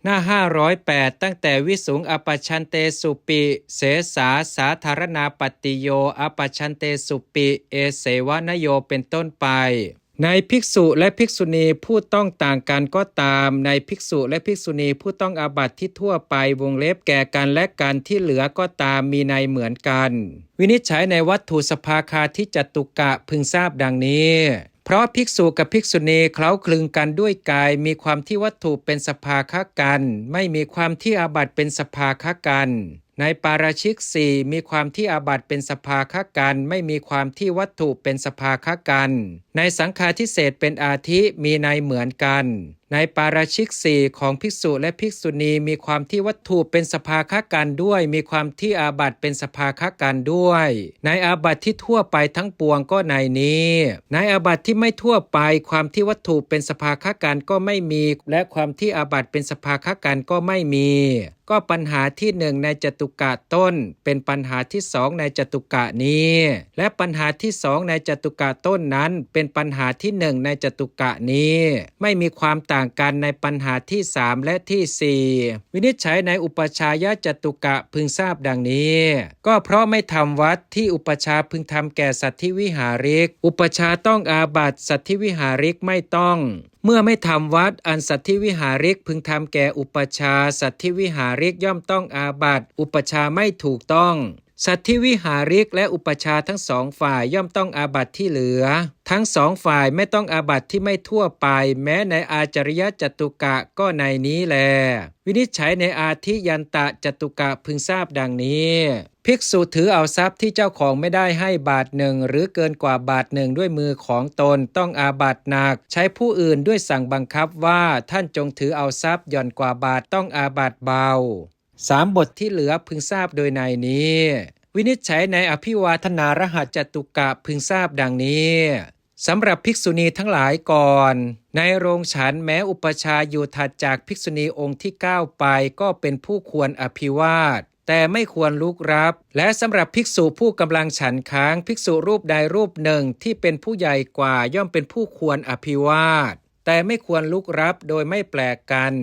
หน้า508ตั้งแต่วิสุงอปชันเตสุปิเสสาสาธารณาปฏิโยอปชันเตสุปิเอเสวนโยเป็นต้นไปในภิกษุและภิกษุณีผู้ต้องต่างกันก็ตามในภิกษุและภิกษุณีผู้ต้องอาบัติที่ทั่วไปวงเล็บแก่กันและกันที่เหลือก็ตามมีในเหมือนกันวินิจฉัยในวัตถุสภาคาทิจตุกะพึงทราบดังนี้เพราะภิกษุกับภิกษุณีเคล้าคลึงกันด้วยกายมีความที่วัตถุเป็นสภาคกันไม่มีความที่อาบัติเป็นสภาคกันในปาราชิกสี่มีความที่อาบัติเป็นสภาคกันไม่มีความที่วัตถุเป็นสภาคกันในสังฆาทิเศษเป็นอาทิมีในเหมือนกันในปาราชิกสี่ของภิกษุและภิกษุณีมีความที่วัตถุเป็นสภาคกันด้วยมีความที่อาบัติเป็นสภาคกันด้วยในอาบัติที่ทั่วไปทั้งปวงก็ในนี้ในอาบัติที่ไม่ทั่วไปความที่วัตถุเป็นสภาคกันก็ไม่มีและความที่อาบัติเป็นสภาคกันก็ไม่มีก็ปัญหาที่หนึ่งในจตุกะต้นเป็นปัญหาที่สองในจตุกะนี้และปัญหาที่สองในจตุกะต้นนั้นเป็นปัญหาที่หนึ่งในจตุกะนี้ไม่มีความต่างกันในปัญหาที่สามและที่สี่วินิจฉัยในอุปชายจตุกะพึงทราบดังนี้ก็เพราะไม่ทำวัดที่อุปชาพึงทำแก่สัตถิวิหาริกอุปชาต้องอาบัติสัตถิวิหาริกไม่ต้องเมื่อไม่ทำวัดอันสัตถิวิหาริกพึงทำแก่อุปชาสัตถิวิหาริกย่อมต้องอาบัติอุปชาไม่ถูกต้องสัตถิวิหาริกและอุปชาทั้งสองฝ่ายย่อมต้องอาบัติที่เหลือทั้งสองฝ่ายไม่ต้องอาบัติที่ไม่ทั่วไปแม้ในอาจริยจตุกะก็ในนี้แลวินิจฉัยในอาทิยันตะจตุกะพึงทราบดังนี้ภิกษุถือเอาทรัพย์ที่เจ้าของไม่ได้ให้บาทหนึ่งหรือเกินกว่าบาทหนึ่งด้วยมือของตนต้องอาบัติหนักใช้ผู้อื่นด้วยสั่งบังคับว่าท่านจงถือเอาทรัพย์หย่อนกว่าบาทต้องอาบัติเบาสามบทที่เหลือพึงทราบโดยในนี้วินิจฉัยในอภิวาทนารหัสจตุกะพึงทราบดังนี้สำหรับภิกษุณีทั้งหลายก่อนในโรงฉันแม้อุปชาอยู่ถัดจากภิกษุณีองค์ที่9ไปก็เป็นผู้ควรอภิวาทแต่ไม่ควรลุกรับและสำหรับภิกษุผู้กำลังฉันค้างภิกษุรูปใดรูปหนึ่งที่เป็นผู้ใหญ่กว่าย่อมเป็นผู้ควรอภิวาทแต่ไม่ควรลุกรับโดยไม่แปลกกัน